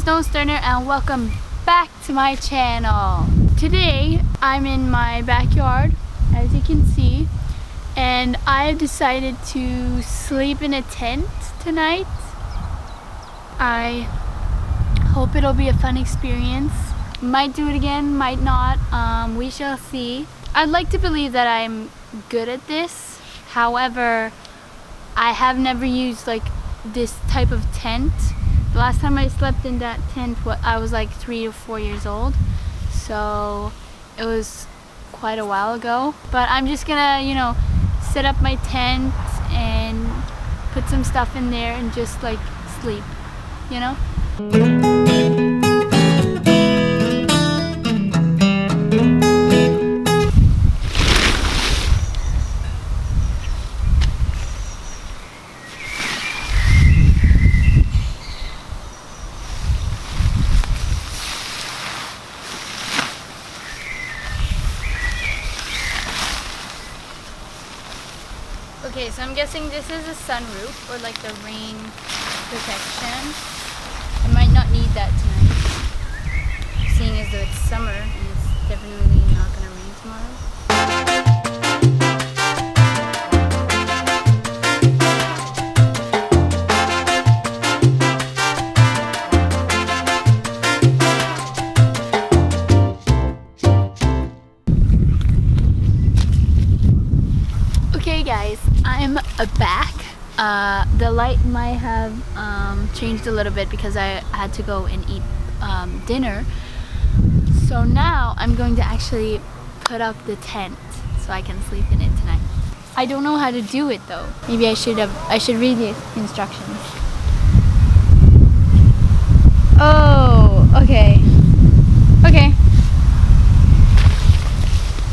Snow Sterner and welcome back to my channel. Today I'm in my backyard, as you can see, and I decided to sleep in a tent tonight. I hope it'll be a fun experience. Might do it again, might not. We shall see. I'd like to believe that I'm good at this. However, I have never used like this type of tent. The last time I slept in that tent, I was like 3 or 4 years old. So it was quite a while ago. But I'm just gonna, set up my tent and put some stuff in there and just like sleep, Okay, so I'm guessing this is a sunroof or like the rain protection. I might not need that tonight, seeing as though it's summer and it's definitely not gonna rain tomorrow. Okay guys, I'm back. The light might have changed a little bit because I had to go and eat dinner. So now I'm going to actually put up the tent so I can sleep in it tonight. I don't know how to do it though. Maybe I should read the instructions. Oh, okay. Okay.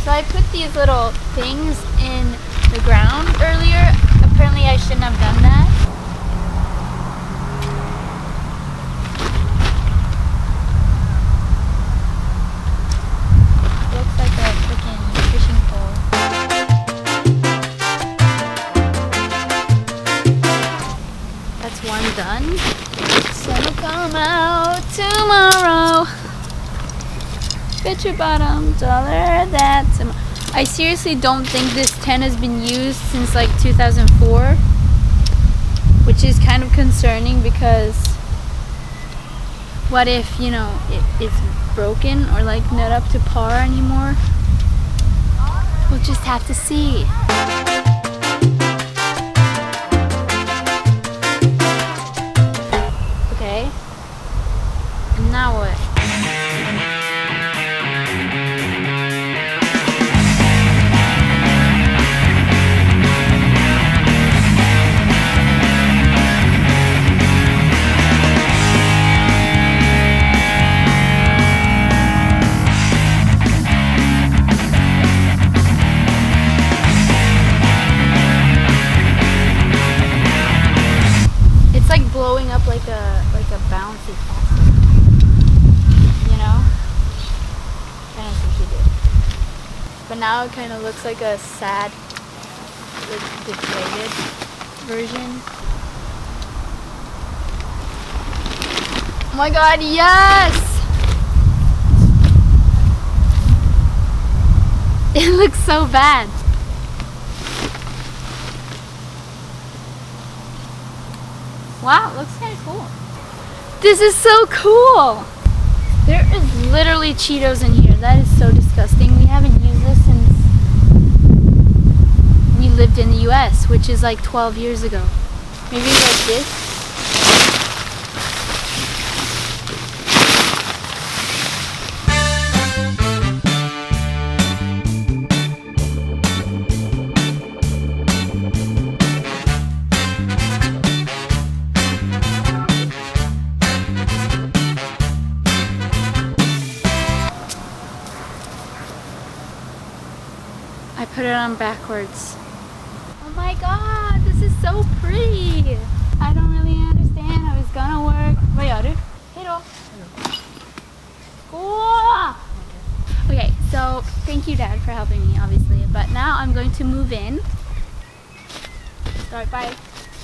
So I put these little things in the ground earlier. Apparently I shouldn't have done that. Looks like a freaking fishing pole. That's one done. Sun will come out tomorrow. Bet your bottom dollar that tomorrow. I seriously don't think this tent has been used since like 2004, which is kind of concerning because what if, it's broken or like not up to par anymore? We'll just have to see. Okay, and now what? Blowing up like a bouncy castle, kind of think he did. But now it kind of looks like a sad, like, deflated version. Oh my god, yes! It looks so bad. Wow, it looks kind of cool. This is so cool! There is literally Cheetos in here. That is so disgusting. We haven't used this since we lived in the US, which is like 12 years ago. Maybe like this? I put it on backwards. Oh my god, this is so pretty. I don't really understand how it's gonna work. Vad gör du? Hej då. Okay, so thank you Dad for helping me obviously, but now I'm going to move in. Start by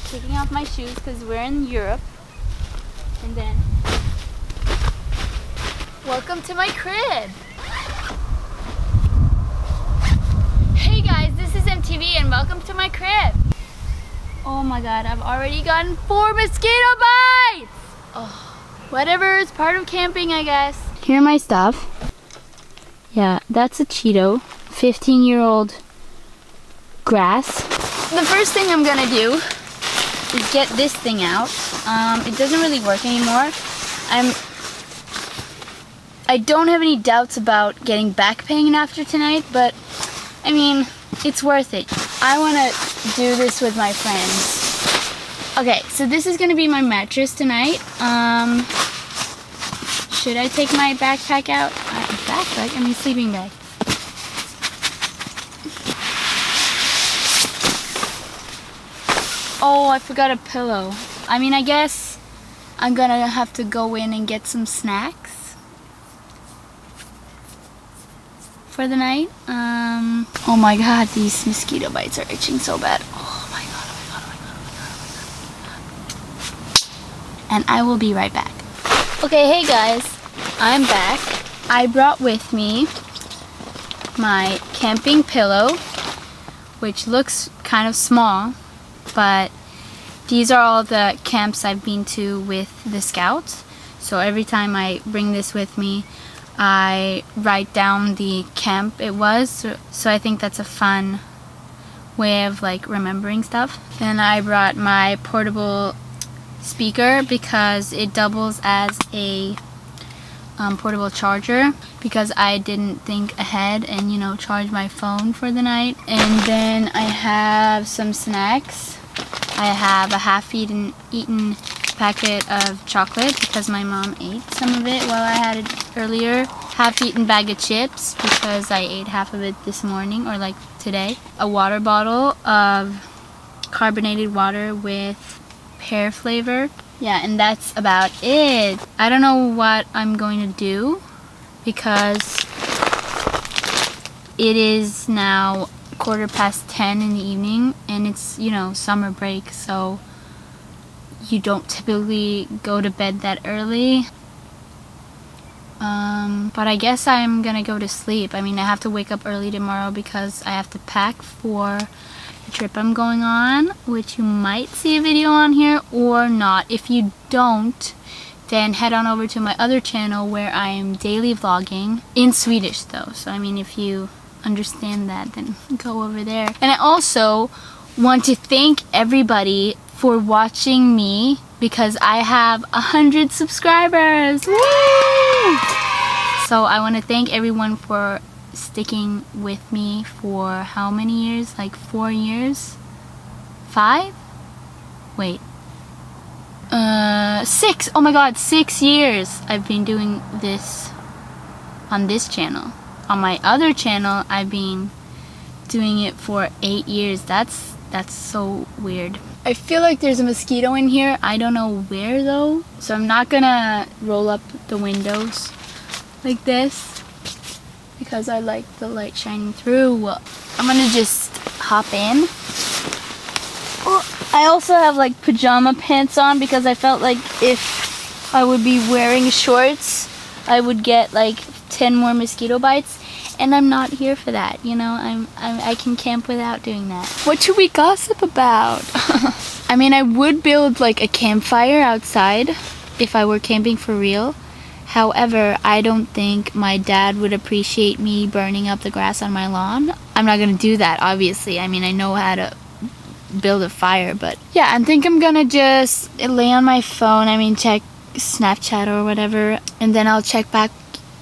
taking off my shoes because we're in Europe, and then Welcome to my crib. Hey guys, this is MTV and welcome to my crib. Oh my god, I've already gotten 4 mosquito bites! Oh, whatever is part of camping, I guess. Here are my stuff. Yeah, that's a Cheeto. 15-year-old grass. The first thing I'm gonna do is get this thing out. It doesn't really work anymore. I don't have any doubts about getting back pain after tonight, but I mean, it's worth it. I want to do this with my friends. Okay, so this is going to be my mattress tonight. Should I take my backpack out? Backpack? I mean sleeping bag. Oh, I forgot a pillow. I mean, I guess I'm going to have to go in and get some snacks for the night. Oh my god, these mosquito bites are itching so bad. Oh my god, oh my god, oh my god, oh my god, oh my god. And I will be right back. Okay, hey guys, I'm back. I brought with me my camping pillow, which looks kind of small, but these are all the camps I've been to with the Scouts. So every time I bring this with me, I write down the camp it was, so I think that's a fun way of like remembering stuff. Then I brought my portable speaker because it doubles as a portable charger, because I didn't think ahead and, you know, charge my phone for the night. And then I have some snacks. I have a half-eaten packet of chocolate because my mom ate some of it while I had it earlier. Half-eaten bag of chips because I ate half of it this morning, or like today. A water bottle of carbonated water with pear flavor. Yeah, and that's about it. I don't know what I'm going to do because it is now 10:15 in the evening and it's, you know, summer break, so you don't typically go to bed that early. But I guess I'm gonna go to sleep. I mean, I have to wake up early tomorrow because I have to pack for the trip I'm going on, which you might see a video on here or not. If you don't, then head on over to my other channel where I am daily vlogging, in Swedish though. So I mean, if you understand that, then go over there. And I also want to thank everybody for watching me because I have 100 subscribers. Woo! So I want to thank everyone for sticking with me for how many years? Like 4 years? 5? Wait. 6. Oh my god, 6 years I've been doing this on this channel. On my other channel, I've been doing it for 8 years. That's so weird. I feel like there's a mosquito in here. I don't know where though. So I'm not gonna roll up the windows like this because I like the light shining through. I'm gonna just hop in. Oh, I also have like pajama pants on because I felt like if I would be wearing shorts, I would get like 10 more mosquito bites, and I'm not here for that, you know. I can camp without doing that. What should we gossip about? I mean, I would build like a campfire outside if I were camping for real. However, I don't think my dad would appreciate me burning up the grass on my lawn. I'm not gonna do that, obviously. I mean, I know how to build a fire, but yeah, I think I'm gonna just lay on my phone. I mean, check Snapchat or whatever, and then I'll check back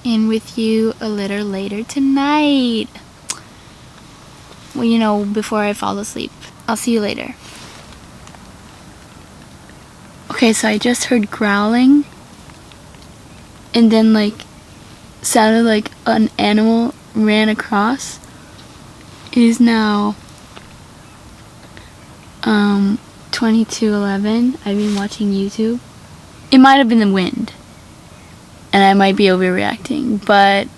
in with you a little later tonight. Well, you know, before I fall asleep. I'll see you later. Okay, so I just heard growling, and then like sounded like an animal ran across. It is now 22:11. I've been watching YouTube. It might have been the wind, and I might be overreacting, but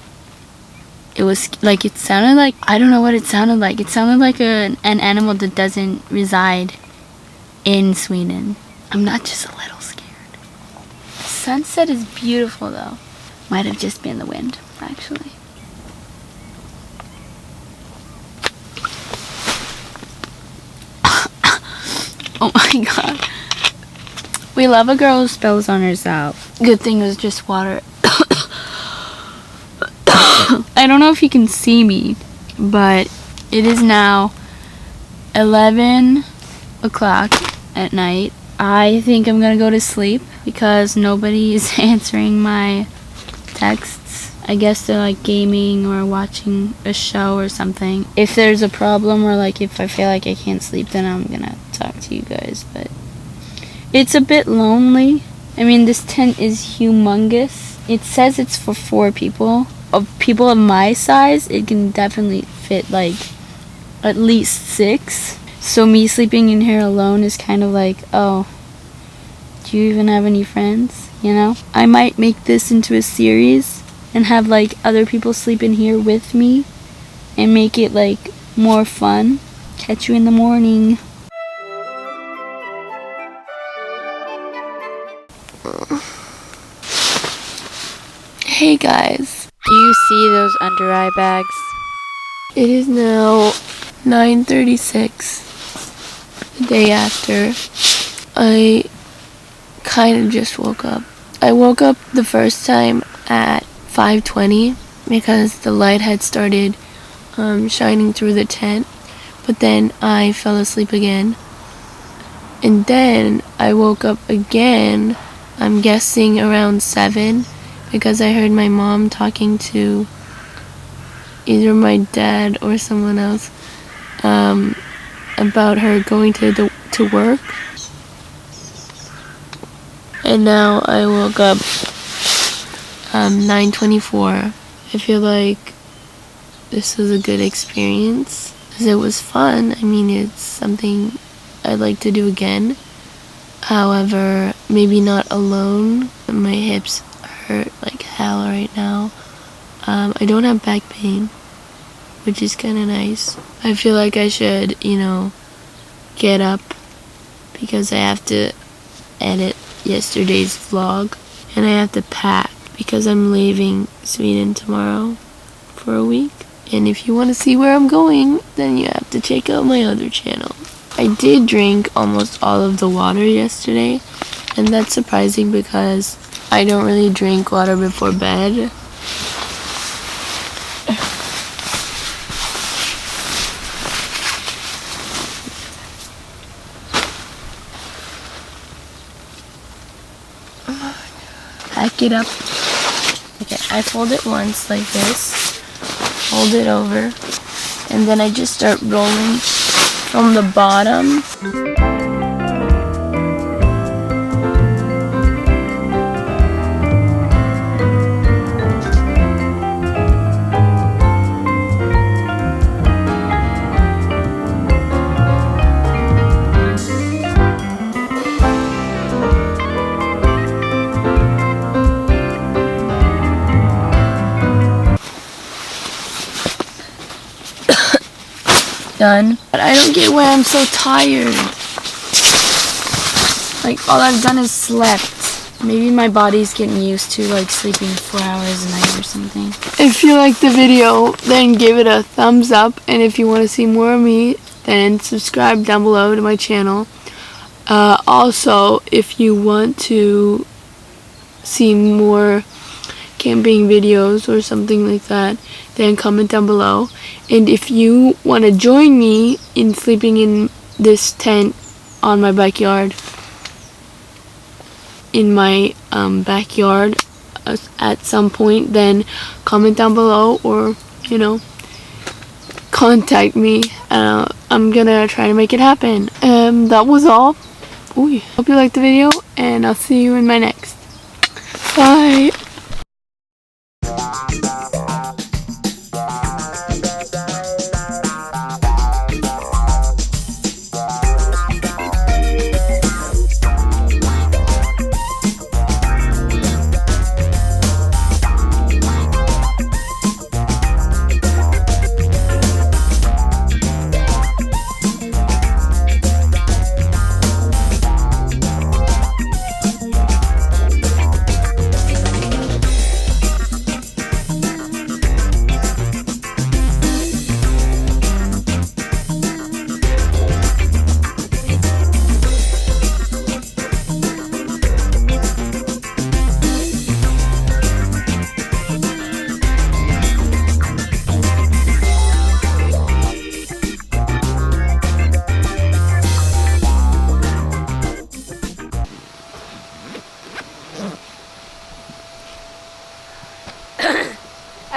it was like, it sounded like, I don't know what it sounded like. It sounded like an animal that doesn't reside in Sweden. I'm not just a little scared. The sunset is beautiful though. Might have just been the wind, actually. Oh my god. We love a girl who spills on herself. Good thing it was just water. I don't know if you can see me, but it is now 11 o'clock at night. I think I'm gonna go to sleep because nobody is answering my texts. I guess they're like gaming or watching a show or something. If there's a problem or like if I feel like I can't sleep, then I'm gonna talk to you guys. But it's a bit lonely. I mean, this tent is humongous. It says it's for 4 people. Of people of my size, it can definitely fit like at least 6. So me sleeping in here alone is kind of like, oh, do you even have any friends? You know? I might make this into a series and have like other people sleep in here with me and make it like more fun. Catch you in the morning. Hey guys. Do you see those under eye bags? It is now 9:36, the day after. I kind of just woke up. I woke up the first time at 5:20 because the light had started shining through the tent, but then I fell asleep again. And then I woke up again, I'm guessing around 7, because I heard my mom talking to either my dad or someone else about her going to work. And now I woke up 9:24. I feel like this was a good experience because it was fun. I mean, it's something I'd like to do again. However, maybe not alone. My hips hurt like hell right now. I don't have back pain, which is kind of nice. I feel like I should, get up because I have to edit yesterday's vlog and I have to pack because I'm leaving Sweden tomorrow for a week. And if you want to see where I'm going, then you have to check out my other channel. I did drink almost all of the water yesterday, and that's surprising because I don't really drink water before bed. Pack it up. Okay, I fold it once like this, hold it over, and then I just start rolling from the bottom. Done. But I don't get why I'm so tired. Like, all I've done is slept. Maybe my body's getting used to like sleeping 4 hours a night or something. If you like the video, then give it a thumbs up, and if you want to see more of me, then subscribe down below to my channel. Also, if you want to see more camping videos or something like that, then comment down below. And if you want to join me in sleeping in this tent on my backyard, at some point, then comment down below or contact me. I'm gonna try to make it happen. That was all. Hope you liked the video, and I'll see you in my next. Bye.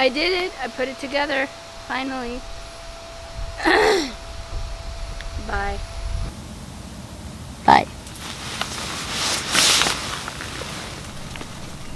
I did it. I put it together. Finally. Bye. Bye.